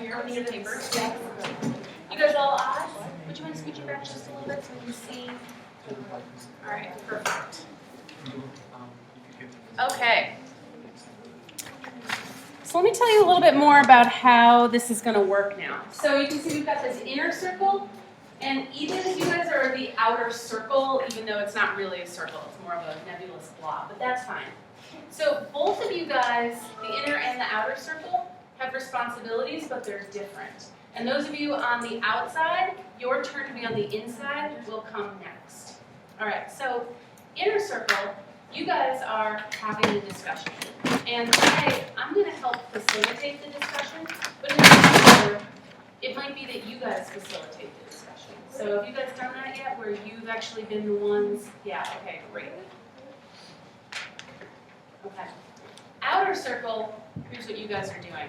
your piece of paper. You guys all eyes? Would you mind scooching back just a little bit so we can see? All right, perfect. Okay. So let me tell you a little bit more about how this is going to work now. So you can see we've got this inner circle, and either of you guys are the outer circle, even though it's not really a circle, it's more of a nebulous blob, but that's fine. So both of you guys, the inner and the outer circle, have responsibilities, but they're different. And those of you on the outside, your turn to be on the inside will come next. All right, so inner circle, you guys are having the discussion. And I'm going to help facilitate the discussion, but in the future, it might be that you guys facilitate the discussion. So have you guys done that yet, where you've actually been the ones? Yeah, okay, great. Okay. Outer circle, here's what you guys are doing.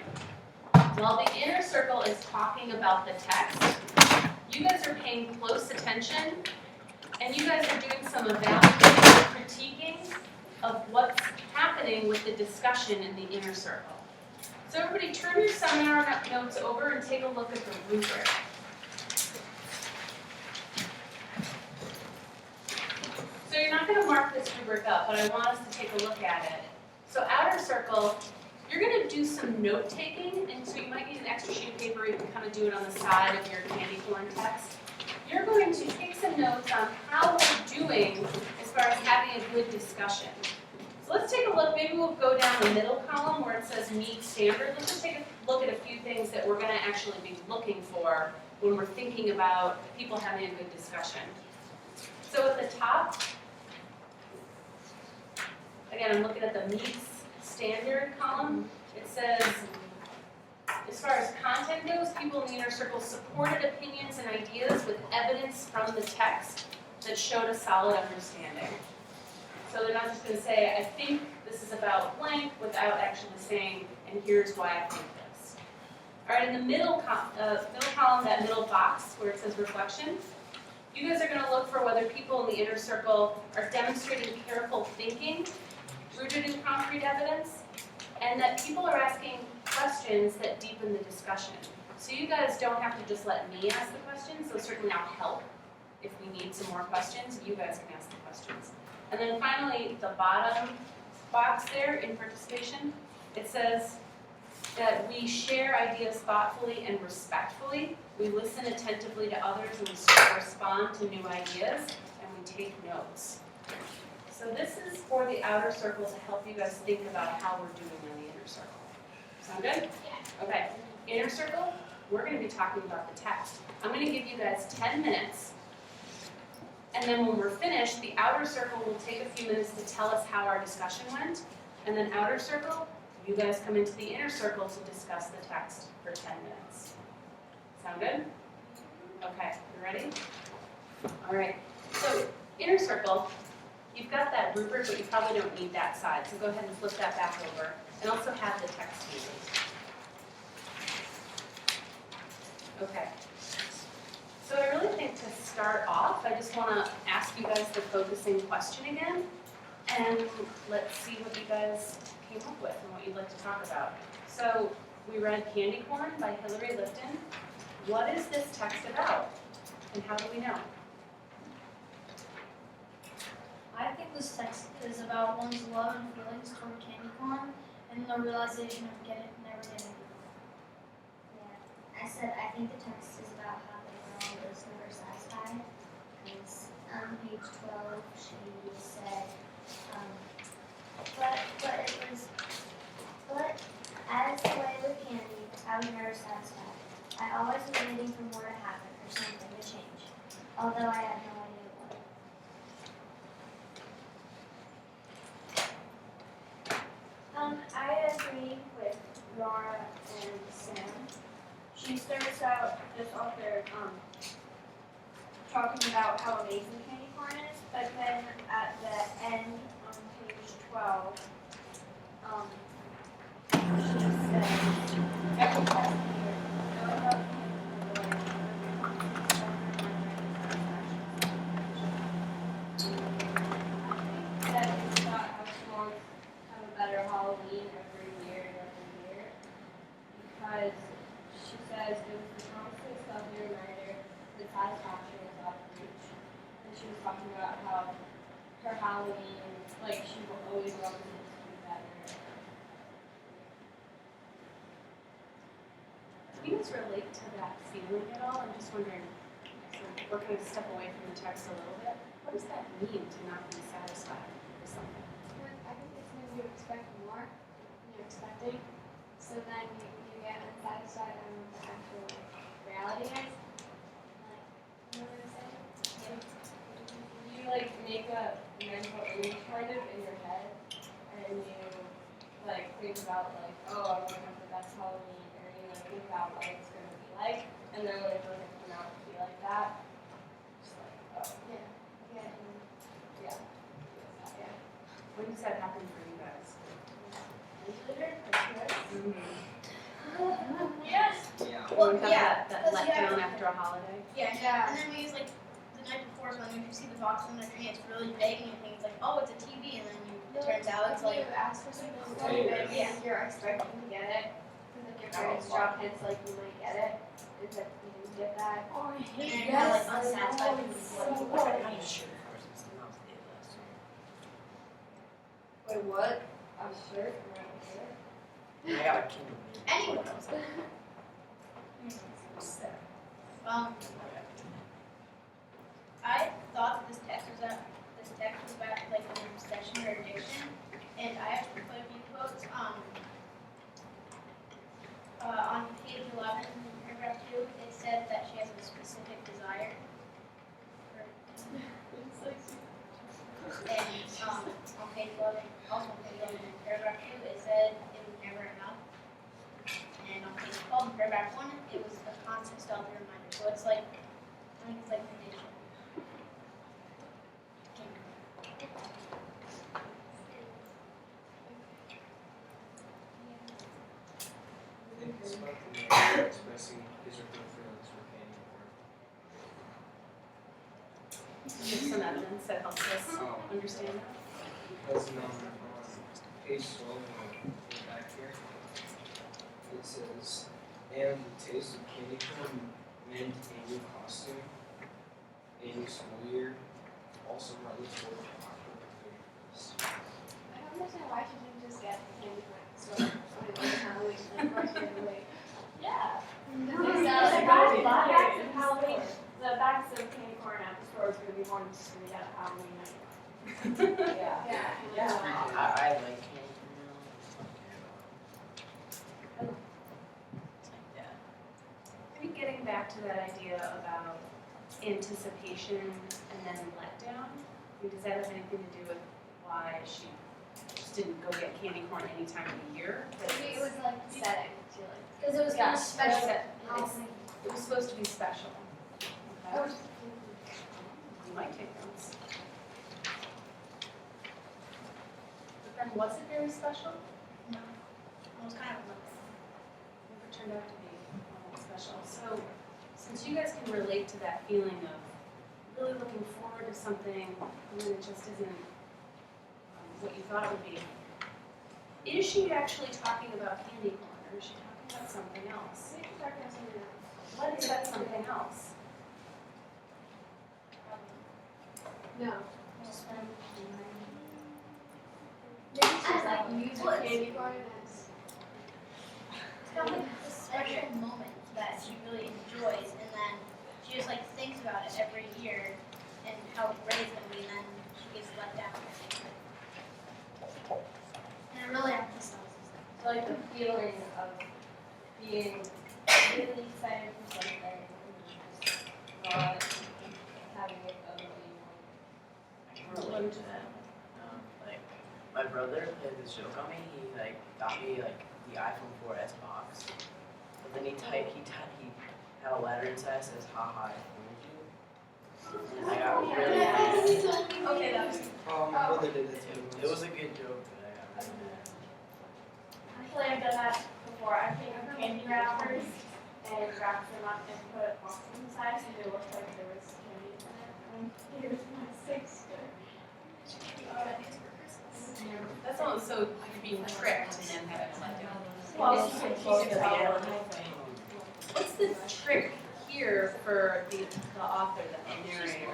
While the inner circle is talking about the text, you guys are paying close attention, and you guys are doing some evaluating, critiquing of what's happening with the discussion in the inner circle. So everybody turn your seminar notes over and take a look at the rubric. So you're not going to mark this rubric up, but I want us to take a look at it. So outer circle, you're going to do some note-taking, and so you might need an extra sheet of paper. You can kind of do it on the side of your candy corn text. You're going to take some notes on how we're doing as far as having a good discussion. So let's take a look. Maybe we'll go down the middle column where it says meet standard. Let's just take a look at a few things that we're going to actually be looking for when we're thinking about people having a good discussion. So at the top, again, I'm looking at the meets standard column. It says, as far as content goes, people in the inner circle supported opinions and ideas with evidence from the text that showed a solid understanding. So they're not just going to say, I think this is about blank, without actually saying, and here's why I think this. All right, in the middle column, that middle box where it says reflection, you guys are going to look for whether people in the inner circle are demonstrating careful thinking, rooted in concrete evidence, and that people are asking questions that deepen the discussion. So you guys don't have to just let me ask the questions. They'll certainly now help if we need some more questions. You guys can ask the questions. And then finally, the bottom box there in participation, it says that we share ideas thoughtfully and respectfully. We listen attentively to others and we respond to new ideas, and we take notes. So this is for the outer circle to help you guys think about how we're doing in the inner circle. Sound good? Yeah. Okay. Inner circle, we're going to be talking about the text. I'm going to give you guys 10 minutes. And then when we're finished, the outer circle will take a few minutes to tell us how our discussion went. And then outer circle, you guys come into the inner circle to discuss the text for 10 minutes. Sound good? Okay, you ready? All right. So inner circle, you've got that rubric, but you probably don't need that side. So go ahead and flip that back over. And also have the text handy. Okay. So I really think to start off, I just want to ask you guys the focusing question again, and let's see what you guys came up with and what you'd like to talk about. So we read Candy Corn by Hillary Lipton. What is this text about, and how do we know? I think this text is about one's love and feelings toward candy corn and the realization of never getting it. Yeah, I said I think the text is about how the girl is never satisfied. Because on page 12, she said, but as the way with candy, I was never satisfied. I always was waiting for more to happen or something to change, although I had no idea what. I agree with Laura and Sam. She starts out, this author, talking about how amazing candy corn is, but then at the end on page 12, she says, every past year, know about that it's about how schools have a better Halloween every year, because she says it was the constant self-care reminder that satisfaction was out of reach. And she was talking about how her Halloween, like she will always wanted it to be better. Do you guys relate to that feeling at all? I'm just wondering, so we're going to step away from the text a little bit. What does that mean to not be satisfied with something? I think it's when you expect more than you're expecting, so then you get unsatisfied on what the actual reality is. Like, you know what I'm saying? You like make a mental image kind of in your head, and you like think about like, oh, I want to have the best Halloween, or you like think about what it's gonna be like, and then when it doesn't come out to be like that, just like, oh, Yeah. yeah. When does that happen for you guys? Yes. Yeah. Well, When we have yeah, that because you have- letdown after a holiday? Yeah. And then we use like the night before, so when you see the box on the tree, it's really big, and you think it's like, oh, it's a TV, and then it turns out it's like, you ask for something so Hey, big, yeah. and you're expecting to get it, because if your parents drop hints like you might get it, it's like you didn't get that. and then you're kind of like unsatisfied because you what I'm sure ours was the mouse did last year. Wait, what? A shirt? Or a shirt? And I got a Kindle. Anyway. That was like, sad. I thought that this text was about like an obsession or addiction, and I actually put a few quotes. On page 11, in paragraph 2, it said that she has a specific desire. And on page 11, also on page 11, in paragraph 2, it said it was never enough. And on page 12, in paragraph 1, it was a constant stealthy reminder. So it's like, I think it's like an addiction. I think it's about the man expressing his or her feelings for candy Give some evidence that helps us corn. understand that. Because on page 12, back here, it says, and the taste of candy corn meant a new costume, a new school year, also running toward October 31st. I don't understand why she didn't just get the candy corn store when it was Halloween, like, why she had to wait. Yeah. Halloween, the bags of candy corn at the store is gonna be more than just gonna get Halloween night. Yeah. Yeah. I like candy corn now. It's like that. I think getting back to that idea about anticipation and then letdown, I mean, does that have anything to do with why she just didn't go get candy corn any time of the year? Maybe it was like setting, too, like. Because it was kind of special. It was supposed to be special. Oh. Okay. You might take those. But then was it very special? No. It was kind of like, Never turned out to be special. So, since you guys can relate to that feeling of really looking forward to something and then it just isn't what you thought it would be, is she actually talking about candy corn or is she talking about something else? Maybe she's talking about something else. What is that something else? No. just Maybe she's like using Well, it's- candy corn as. It's got like this special moment that she really enjoys, and then she just like thinks about it every year and how great it's gonna be, and then she gets let down. And it really emphasizes that. So like the feeling of being really excited for something and just not having it go the way you want. Relate to that. Like my brother played this joke on me. He like got me like the iPhone 4S box, but then he had a letter inside that says "haha, I fooled you," and I got really mad. Okay, that was. My brother did that too. It was a good joke, but I got really mad. Actually, I've done that before. I've taken candy wrappers and wrapped them up and put boxes inside so they looked like there was candy in it. And here's my sister. That's almost so you're being tricked and then having a letdown. Well, It's she's close to the tell. reality thing. the trick here for the author, the narrator?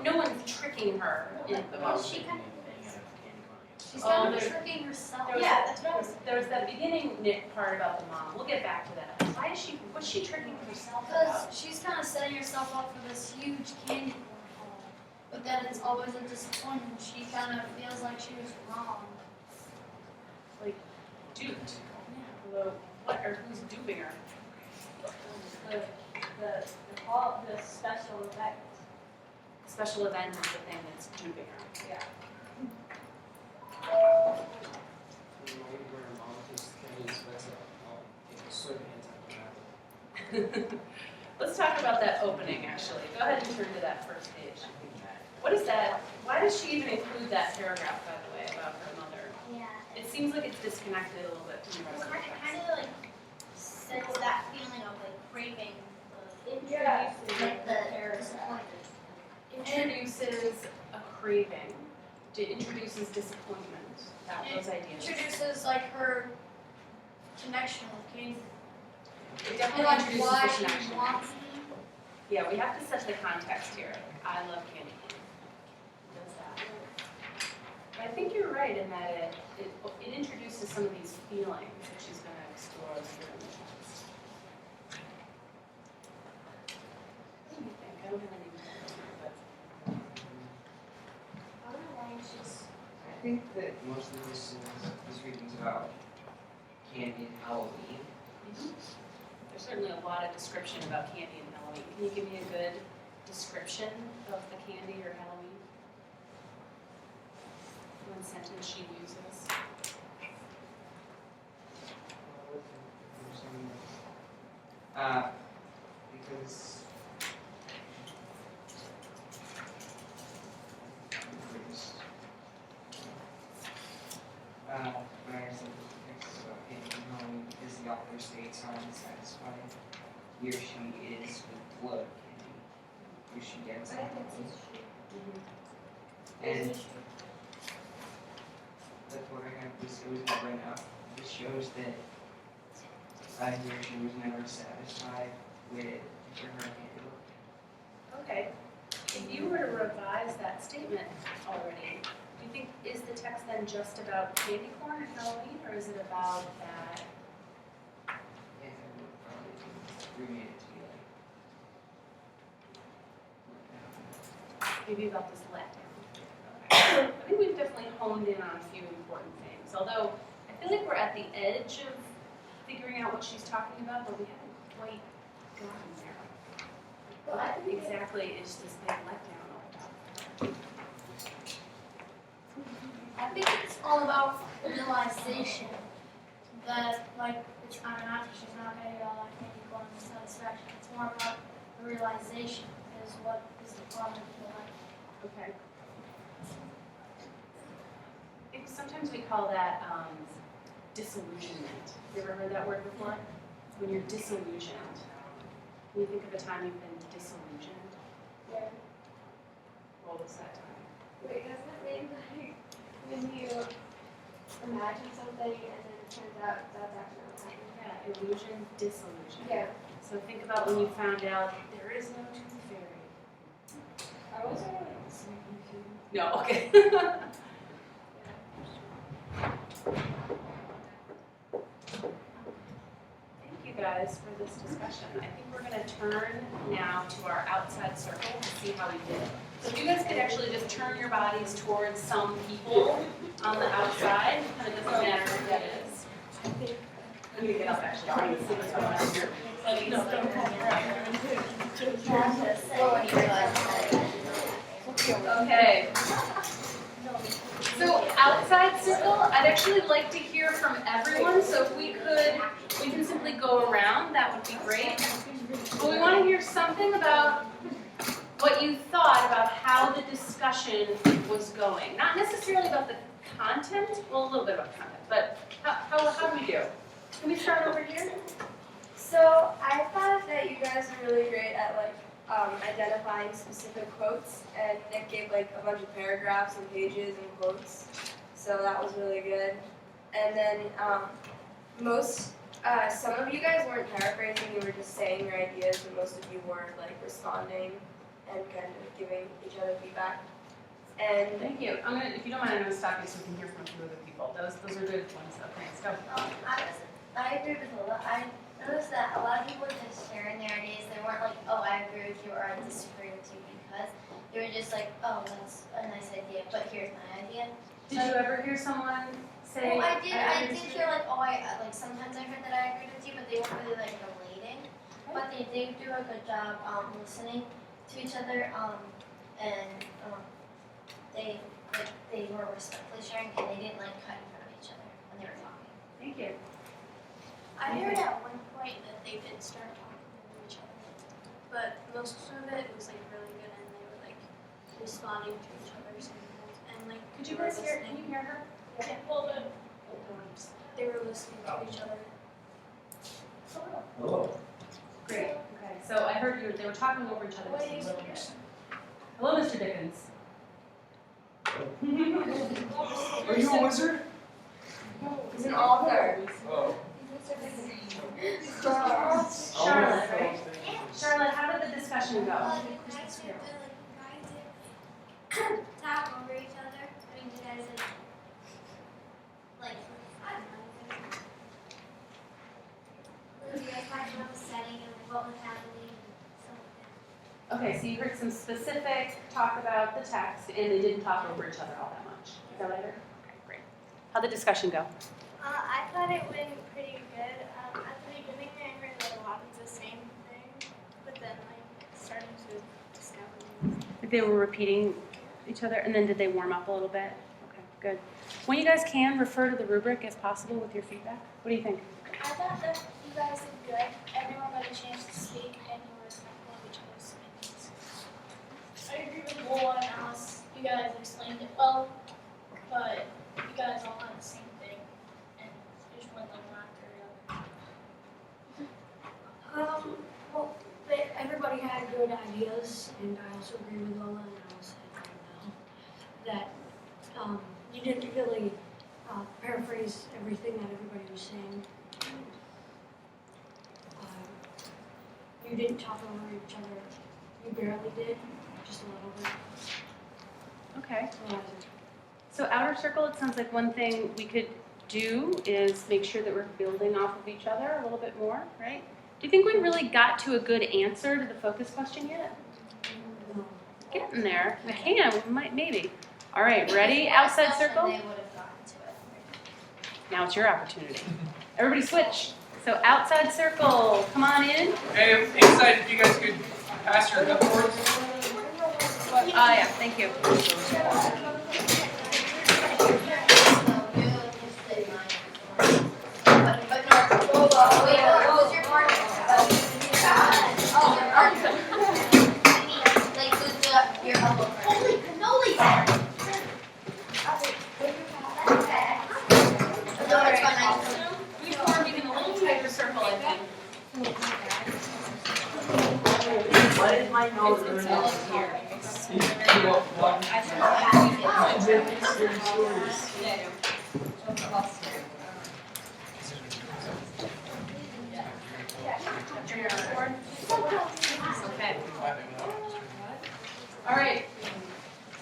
No one's tricking her in the Well, book. she kind of She's Oh, kind of there's- tricking herself. Yeah, that's what I was. There was that beginning part about the mom. We'll get back to that. What's she tricking herself Because about? she's kind of setting herself up for this huge candy corn haul, but then it's always a disappointment. She kind of feels like she was wrong. Duped. Although, what or who's duping her? The special effect. Special event is the thing that's duping her. Yeah. Where mom takes the candy, so that's sort of anti-dramatic. Let's talk about that opening, actually. Go ahead and turn to that first page. What is that? Why does she even include that paragraph, by the way, about her mother? Yeah. It seems like it's disconnected a little bit from the rest of the It text. kind of like sets that feeling of like craving the Yeah. Like the disappointment. Introduces a craving. Introduces disappointment. Those ideas. Introduces like her connection with candy. It And definitely like introduces why the she connection. wants it. Yeah, we have to set the context here. I love candy cane. Does that. But I think you're right in that it introduces some of these feelings that she's going to explore later in the text. What do you think? I don't have any more, but I don't know why she's. I think that most of this reading's about candy and Halloween. there's certainly a lot of description about candy and Halloween. Can you give me a good description of the candy or Halloween? One sentence she uses. Because when I said the text is about candy and Halloween, because the author states how unsatisfied he or she is with blood candy, which she gets on Halloween. And that's what I have. It was never enough. It shows that he or she was never satisfied with her candy. Okay. If you were to revise that statement already, do you think, is the text then just about candy corn and Halloween, or is it about that? Yeah, I would probably remade it to be like. Maybe about this letdown? Okay. I think we've definitely honed in on a few important things, although I feel like we're at the edge of figuring out what she's talking about, but we haven't quite gotten there. What exactly is this big letdown all about? I think it's all about realization that like it's not an after she's not gonna get all that candy corn and satisfaction. It's more about the realization is what is the problem with the life. Okay. I think sometimes we call that disillusionment. You ever heard that word before? When you're disillusioned. Can you think of a time you've been disillusioned? Yeah. What was that time? Wait, doesn't it mean like when you imagine something and then it turns out that's actually not happening? Yeah, illusion, disillusion. Yeah. So think about when you found out there is no tooth fairy. I was like sleeping. No, okay. Thank you guys for this discussion. I think we're going to turn now to our outside circle to see how we did. So if you guys could actually just turn your bodies towards some people on the outside, kind of doesn't matter who that is. Let me get up actually. I want to see what's going on here. Okay. So outside circle, I'd actually like to hear from everyone, so if we can simply go around, that would be great. But we want to hear something about what you thought about how the discussion was going. Not necessarily about the content, well, a little bit about content, but how do we do? Can we start over here? So I thought that you guys were really great at identifying specific quotes, and Nick gave like a bunch of paragraphs and pages and quotes, so that was really good. And then some of you guys weren't paraphrasing; you were just saying your ideas, and most of you were like responding and kind of giving each other feedback. And Thank you. If you don't mind, I'm gonna stop you so we can hear from a few other people. Those are good ones, so thanks. Go. I agree with a lot. I noticed that a lot of people were just sharing their ideas. They weren't like, oh, I agree with you or I disagree with you because they were just like, oh, that's a nice idea, but here's my idea. Did you ever hear someone say? Well, I did hear like, oh, like sometimes I heard that I agreed with you, but they weren't really like relating. But they do a good job listening to each other, and they were respectfully sharing, and they didn't like cut in front of each other when they were talking. Thank you. I heard at one point that they did start talking to each other, but most of it was like really good, and they were like responding to each other sometimes, and like Could you guys hear? Can you hear her? Yeah, well, they were listening to each other. Great. Okay. So I heard they were talking over each other. Which is really good. Hello, Mr. Dickens. Are you a wizard? he's an author. Oh. Charlotte, right? Charlotte, how did the discussion go? You guys did talk over each other. I mean, you guys like I don't know. You guys talked about the setting and like what was happening and stuff like that. Okay, so you heard some specific talk about the text, and they didn't talk over each other all that much. Is that what I heard? Okay, great. How'd the discussion go? I thought it went pretty good. At the beginning, I heard that a lot of the same thing, but then like started to discover new things. They were repeating each other, and then did they warm up a little bit? Okay, good. When you guys can, refer to the rubric if possible with your feedback. What do you think? I thought that you guys did good. Everyone got a chance to speak, and you were respectful of each other's opinions. I agree with Lola and Alice. You guys explained it well, but you guys all had the same thing, and you just went like one after the other. Well, everybody had good ideas, and I also agree with Lola and Alice and Mel that you didn't really paraphrase everything that everybody was saying. You didn't talk over each other. You barely did, just a little bit. Okay. Otherwise, So outer circle, it sounds like one thing we could do is make sure that we're building off of each other a little bit more, right? Do you think we really got to a good answer to the focus question yet? Getting there. We can, we might, maybe. All right, ready? Outside circle? They would have gotten to it. Now it's your opportunity. Everybody switch. So outside circle, come on in. Hey, inside, if you guys could pass your clipboards. Yeah, thank you. Holy cannoli! We formed even a little tighter circle, I think. what is my nose It's all up here. Okay. All right.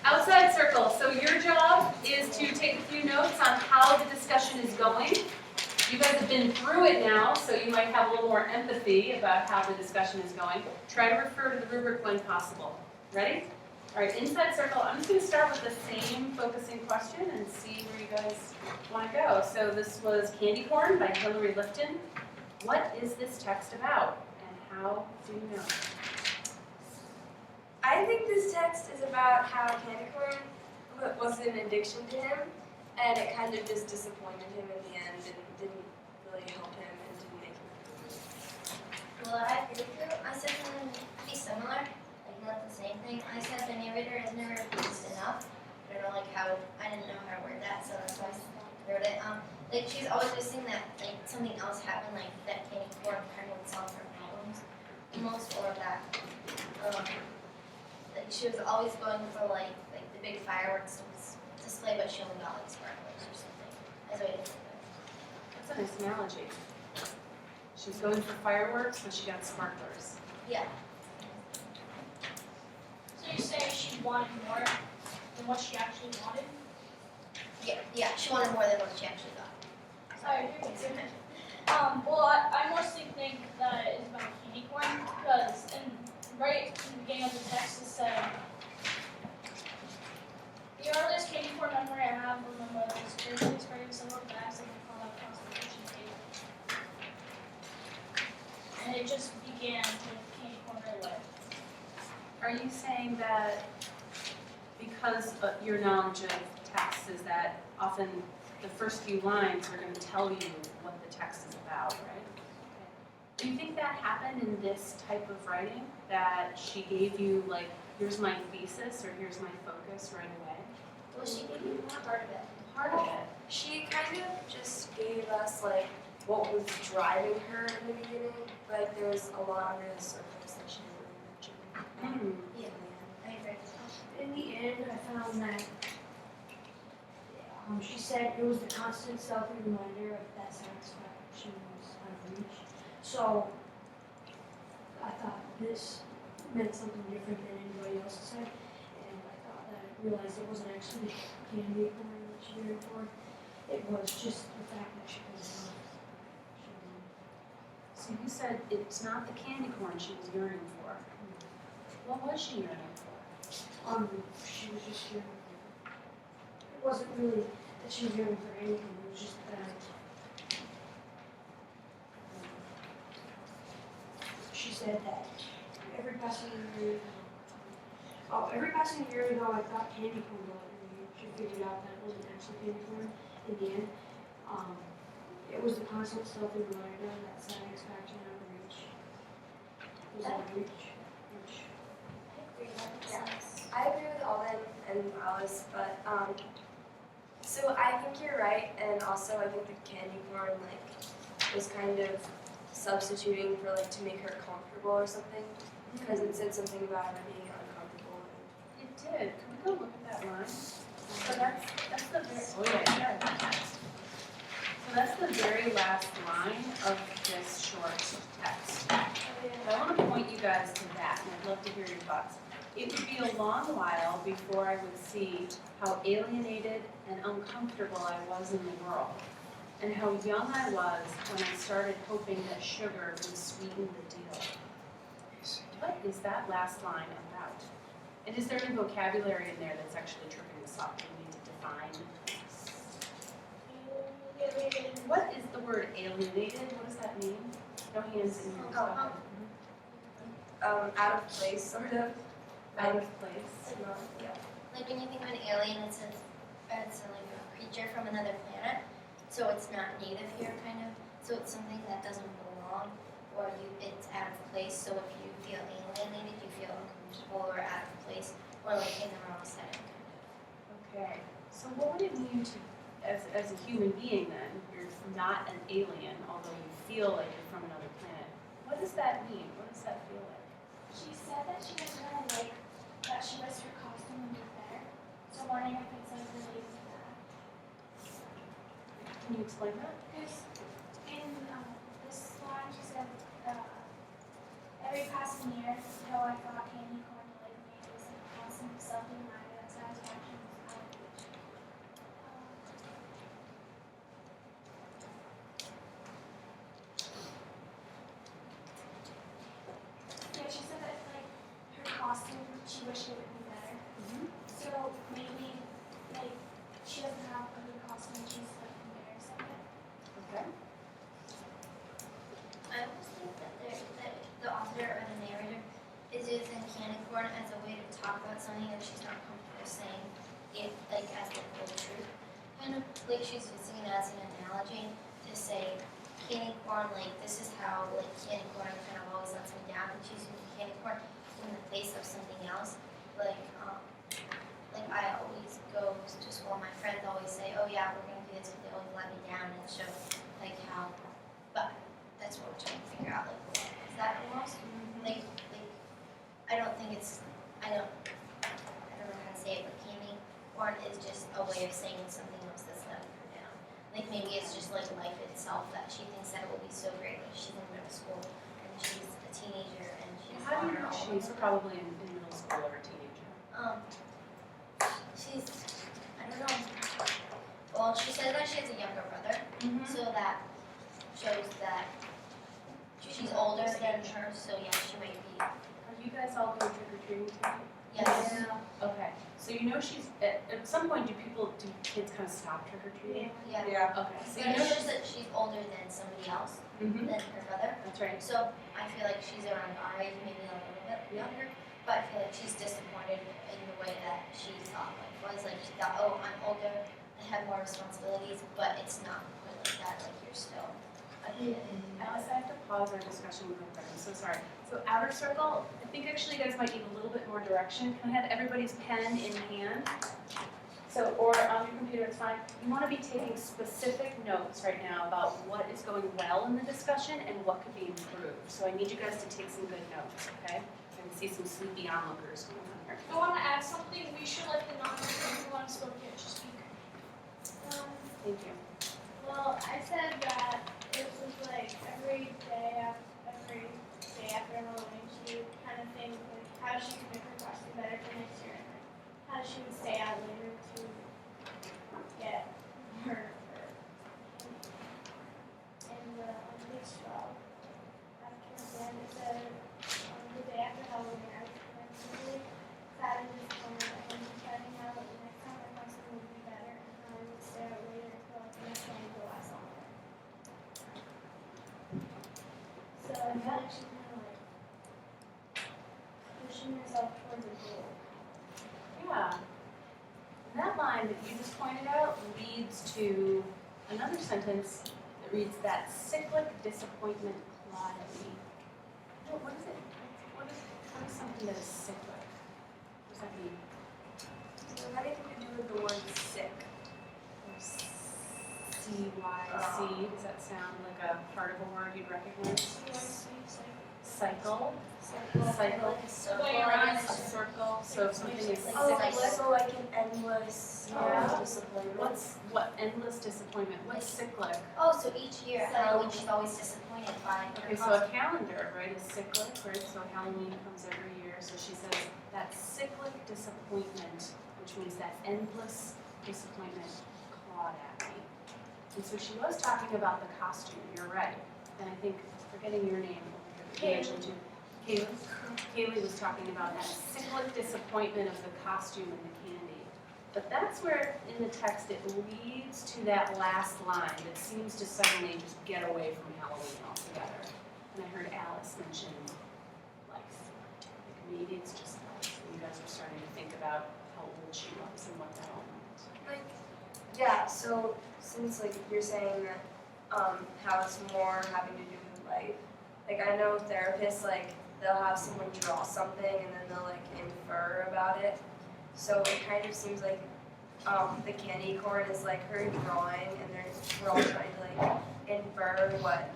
Outside circle. So your job is to take a few notes on how the discussion is going. You guys have been through it now, so you might have a little more empathy about how the discussion is going. Try to refer to the rubric when possible. Ready? All right, inside circle, I'm just going to start with the same focusing question and see where you guys want to go. So this was Candy Corn by Hillary Lifton. What is this text about, and how do you know? I think this text is about how candy corn was an addiction to him, and it kind of just disappointed him in the end and didn't really help him and didn't make him feel Well, I agree with you. I said something pretty similar, like not the same thing. I said the narrator has never pleased enough. I don't know I didn't know how to word that, so that's why I wrote it. Like she's always wishing that like something else happened, like that candy corn kind of would solve her problems, almost, or that like she was always going for like the big fireworks display, but she only got like sparklers or something. That's what it is. That's a nice analogy. She was going for fireworks, but she got sparklers. Yeah. So you're saying she wanted more than what she actually wanted? Yeah, she wanted more than what she actually got. I agree with you. Well, I mostly think that it is about candy corn because right in the beginning of the text it said, the earliest candy corn memory I have from my mother was physically spreading several bags of the call out constitution table. And it just began with candy corn right away. Are you saying that because of your knowledge of text is that often the first few lines are going to tell you what the text is about, right? Do you think that happened in this type of writing? That she gave you like, here's my thesis or here's my focus right away? Well, she gave you part of it. Part of it. She kind of just gave us like what was driving her in the beginning, but there was a lot under the surface that she didn't really mention. Yeah. I agree. In the end, I found that she said it was the constant stealthy reminder of that satisfaction was out of reach. So I thought this meant something different than anybody else said, and I thought that I realized it wasn't actually candy corn that she yearned for. It was just the fact that she was So you said it's not the candy corn she was yearning for. What was she yearning for? she was just yearning for. It wasn't really that she was yearning for anything. It was just that she said that every passing year ago, I thought candy corn, but she figured out that it wasn't actually candy corn in the end. It was the constant stealthy reminder that satisfaction out of reach. It was out of reach. Yeah. I agree with Alden and Alice, but so I think you're right, and also I think the candy corn like was kind of substituting for like to make her comfortable or something, because it said something about her being uncomfortable. It did. Can we go look at that line? So that's the so that's the very last line of this short text. I want to point you guys to that, and I'd love to hear your thoughts. It would be a long while before I would see how alienated and uncomfortable I was in the world, and how young I was when I started hoping that sugar would sweeten the deal. What is that last line about? And is there any vocabulary in there that's actually tripping us up? We need to define. What is the word alienated? What does that mean? No hands in here. Out of place, sort of. Out of place. Yeah. Like when you think of an alien, it's like a creature from another planet. So it's not native here, kind of. So it's something that doesn't belong, or it's out of place. So if you feel alienated, you feel uncomfortable or out of place, or like in the wrong setting, kind of. Okay. So what would it mean to, as a human being then, you're not an alien, although you feel like you're from another planet. What does that mean? What does that feel like? She said that she was gonna like that she was her costume would be better. So I'm wondering if it's like related to that. Can you explain that? Because in this line she said, every passing year, though I thought candy corn like me, it was a constant self-reminder that satisfaction was out of reach. Yeah, she said that like her costume, she wished it would be better. So maybe like she doesn't have a good costume, she's like embarrassed of it. Okay. I almost think that the author or the narrator is using candy corn as a way to talk about something that she's not comfortable saying, it like as the full truth. Kind of like she's using it as an analogy to say candy corn, like this is how like candy corn kind of always lets me down, and she's using candy corn in the place of something else. Like I always go to school, my friends always say, oh yeah, we're gonna do this, but they always let me down and show like how, but that's what we're trying to figure out, like what is that almost? Like I don't think it's, I don't know how to say it, but candy corn is just a way of saying something else that's letting her down. Like maybe it's just like life itself that she thinks that it will be so great. Like she's in middle school and she's a teenager and she's How do on you her know own. she's probably in middle school or a teenager? She's, I don't know. Well, she said that she has a younger brother, so that shows that she's older than her, so yeah, she might be. Are you guys all going trick-or-treating tonight? Yes. Okay, so you know she's, at some point, do kids kind of stop trick-or-treating? Yeah. Yeah. Okay, so But you it know shows that she's older than somebody else, Mm-hmm, than her brother. that's right. So I feel like she's around our age, maybe a little bit younger, but I feel like she's disappointed in the way that she thought life was. Like she thought, oh, I'm older, I have more responsibilities, but it's not quite like that. Like you're still a kid. Alice, I have to pause our discussion with my friend, I'm so sorry. So outer circle, I think actually you guys might need a little bit more direction. Can I have everybody's pen in hand? So, or on your computer, it's fine. You want to be taking specific notes right now about what is going well in the discussion and what could be improved. So I need you guys to take some good notes, okay? I can see some sleepy onlookers going on here. I want to add something. We should let the non-speaker who wants to get to speak. Thank you. Well, I said that it was like every day after Halloween, she would kind of think like how she could make her costume better for next year, and like how she would stay out later to get her. And on page 12, after then it said the day after Halloween, I was really sad and disappointed. I was deciding how the next time my costume would be better, and how I would stay out later until like the next time to last longer. So I feel like she's kind of like pushing herself towards a goal. Yeah. And that line that you just pointed out leads to another sentence that reads, that cyclic disappointment cloudily. What is it? What is something that is cyclic? What does that mean? Does it have anything to do with the word sick? Or C-Y-C, does that sound like a part of a word you'd recognize? Cycle. Cycle. Circle, A circle, so if something is Oh, cyclic. so like an endless Yeah. disappointment. What endless disappointment? What's cyclic? Oh, so each year at Halloween she's always disappointed by her Okay, so costume. a calendar, right, is cyclic, right? So Halloween comes every year. So she says that cyclic disappointment, which means that endless disappointment clawed at me. And so she was talking about the costume. You're right. And I think forgetting your name over here, Kaylee too. Kaylee was talking about that cyclic disappointment of the costume and the candy. But that's where in the text it leads to that last line that seems to suddenly just get away from Halloween altogether. And I heard Alice mention life. Like maybe it's just life. And you guys are starting to think about how old she was and what that all meant. Yeah, so since like you're saying that how it's more having to do with life, like I know therapists like they'll have someone draw something and then they'll like infer about it. So it kind of seems like the candy corn is like her drawing and we're all trying to like infer what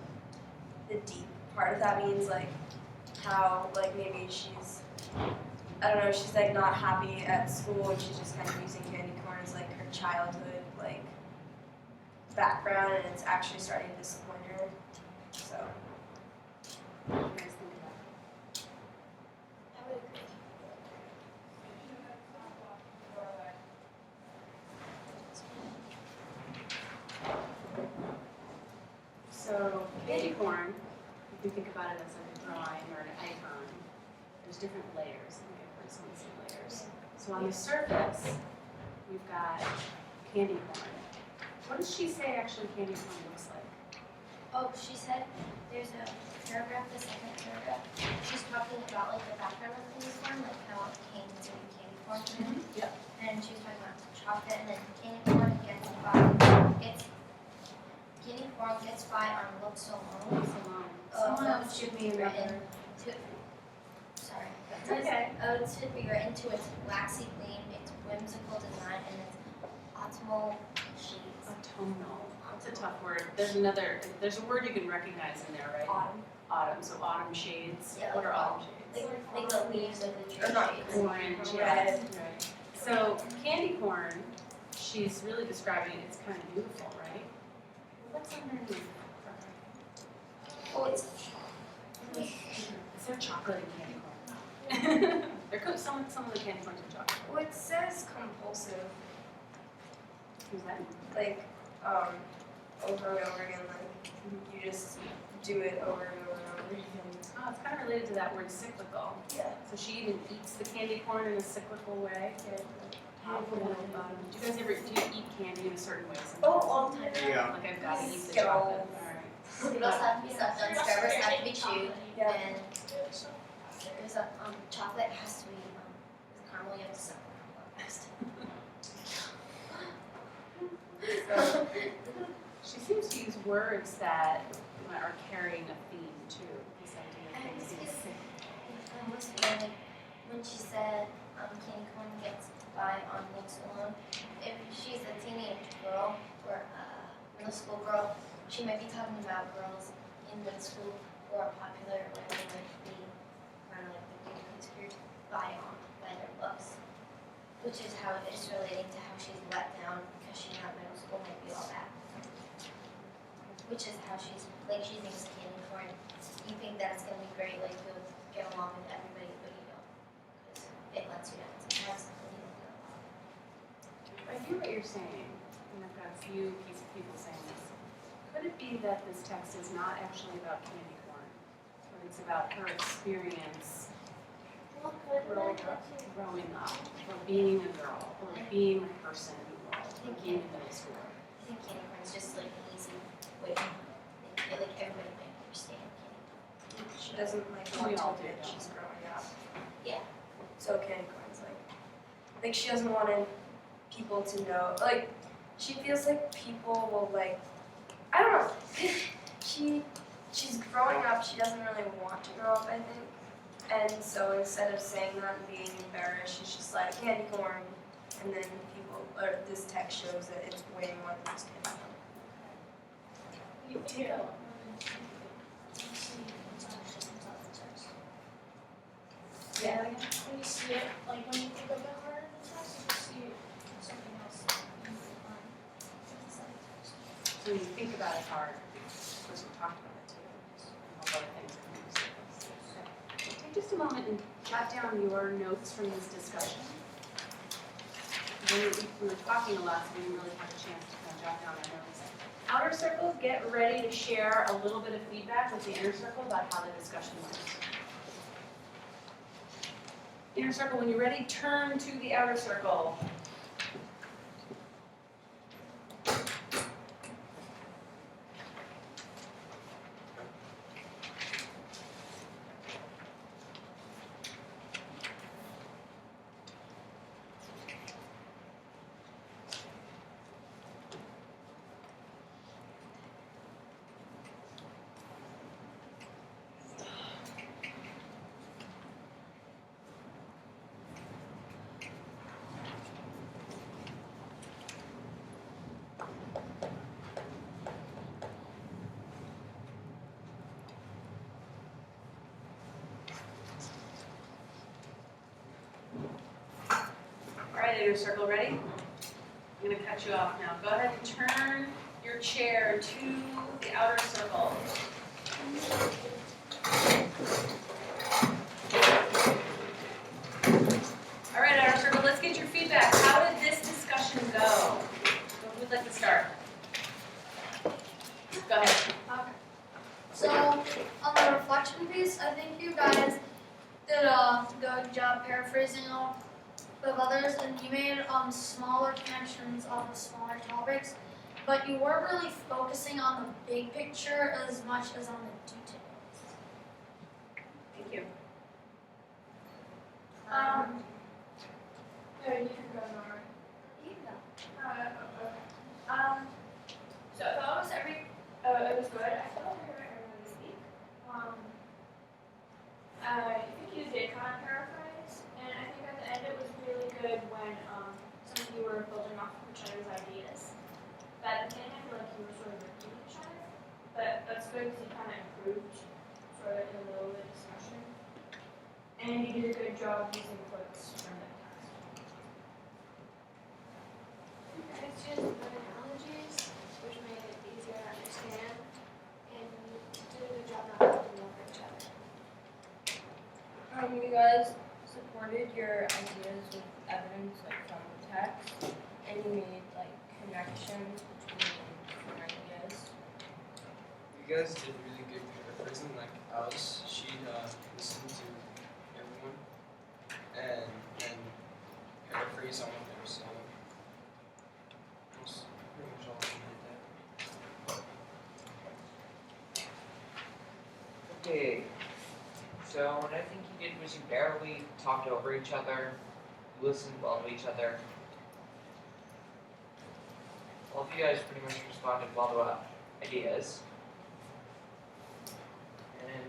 the deep part of that means, like how like maybe she's, I don't know, she's like not happy at school and she's just kind of using candy corn as like her childhood like background and it's actually starting to disappoint her. So What do you guys think about it? I would agree. So candy corn, if you think about it as like a drawing or an icon, there's different layers. I think I've heard someone say layers. So on the surface, we've got candy corn. What does she say actually candy corn looks like? Oh, she said there's a paragraph, the second paragraph. She's talking about like the background of candy corn, like how it came to be candy corn. Yep. And she was talking about chocolate and then candy corn gets by on looks alone. Someone else give me another. Sorry. That's okay. To be written to its waxy gleam, its whimsical design, and its autumnal shades. Autumnal. That's a tough word. There's a word you can recognize in there, right? autumn. Autumn, so autumn shades. Yeah, What are like autumn shades? Like the leaves of the tree Or not shades. Orange, yeah. Right. So candy corn, she's really describing it's kind of beautiful, right? What's underneath? Well, it's Is there chocolate in candy corn? There could, some of the candy corns are chocolate. well, it says compulsive, Who's that? like over and over again. Like you just do it over and over and over again. Oh, it's kind of related to that word cyclical. Yeah. So she even eats the candy corn in a cyclical way. Top, middle, bottom. Do you guys ever, do you eat candy in a certain way? Sometimes? Oh, all the time. Yeah. Like I've got to eat the Skittles. chocolate. Alright. Skittles have to be stuffed on, Starburst have to be chewed, Yeah. and there's a, chocolate has to be, with caramel, you have to suck the caramel first. She seems to use words that are carrying a theme too. This idea of things being sick. What's the name? When she said, candy corn gets by on looks alone, if she's a teenage girl or a middle school girl, she might be talking about girls in middle school who are popular or they might be kind of like the big conspired by their looks, which is how it's relating to how she's let down because she's not middle school, might be all that. Which is how she's, like she thinks candy corn, you think that it's going to be great, like you'll get along with everybody, but you don't. Because it lets you down sometimes when you don't get along. I hear what you're saying, and I've got a few people saying this. Could it be that this text is not actually about candy corn, but it's about her experience growing up, or being a girl, or being a person in the world, or being in middle school? I think candy corn is just like an easy way to feel like everybody might understand candy corn. She doesn't like We want all to do, admit though. she's growing up. Yeah. So candy corn's like she doesn't want people to know. Like she feels like people will like. I don't know. She's growing up. She doesn't really want to grow up, I think. And so instead of saying that and being embarrassed, she's just like candy corn. And then this text shows that it's way more than just candy corn. You think of Yeah. when you see it, like when you think of it harder than text, you just see something else in the line. So when you think about it hard, because we talked about it too, and all other things come into this. Take just a moment and jot down your notes from this discussion. We were talking a lot, so we didn't really have a chance to kind of jot down our notes. Outer circle, get ready to share a little bit of feedback with the inner circle about how the discussion went. Inner circle, when you're ready, turn to the outer circle. Alright, inner circle, ready? I'm going to cut you off now. Go ahead and turn your chair to the outer circle. Alright, outer circle, let's get your feedback. How did this discussion go? Who would like to start? Go ahead. So, on the reflection piece, I think you guys did a good job paraphrasing all of others, and you made smaller connections off of smaller topics, but you weren't really focusing on the big picture as much as on the details. Thank you. No, you can go, Nora. So if almost every, it was good. I felt like I heard everybody speak. I think you did kind of paraphrase, and I think at the end it was really good when some of you were building off of each other's ideas. But at the beginning, I feel like you were sort of repeating each other. But that's good because you kind of improved sort of in the middle of the discussion. And you did a good job using quotes from the text. You guys used good analogies, which made it easier to understand. You guys supported your ideas with evidence, like from the text, and you made like connections between different ideas. You guys did really good paraphrasing, like Alice. She listened to everyone and paraphrased on what they were saying. That's pretty much all we did that. Okay, so what I think you did was you barely talked over each other, you listened well to each other. All of you guys pretty much responded well to ideas. And it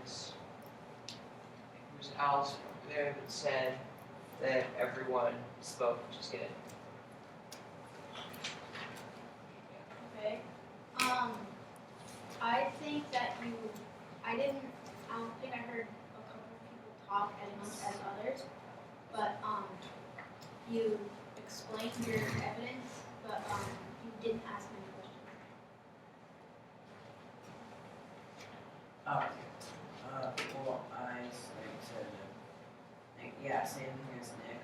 was Alice over there that said that everyone spoke, which is good. Okay. I think that I don't think I heard a couple of people talk as much as others, but, you explained your evidence, but, you didn't ask many questions. Well, I said, yeah, same thing as Nick.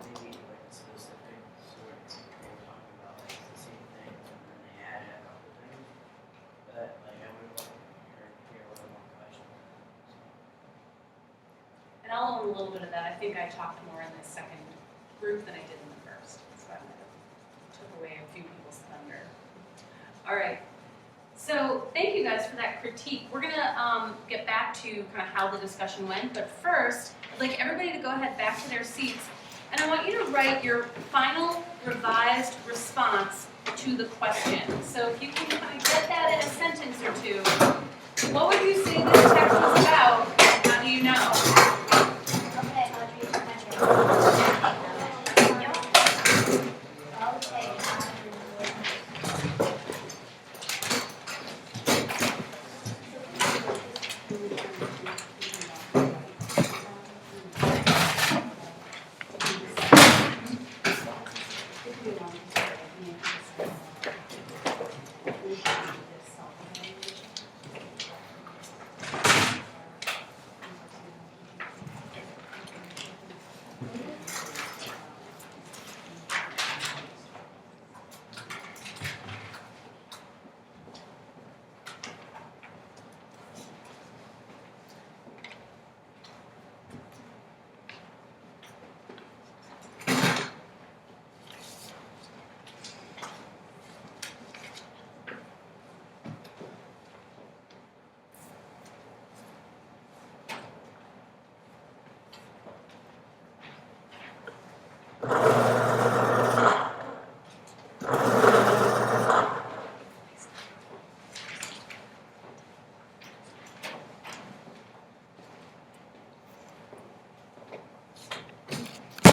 Maybe like a specific sort of they were talking about like the same things, and then they added a couple things. But like I would have liked to hear a little more questions. And I'll own a little bit of that. I think I talked more in the second group than I did in the first, so I might have took away a few people's thunder. All right. So thank you guys for that critique. We're gonna get back to kind of how the discussion went, but first, I'd like everybody to go ahead back to their seats, and I want you to write your final revised response to the question. So if you can kind of get that in a sentence or two, what would you say this text was about?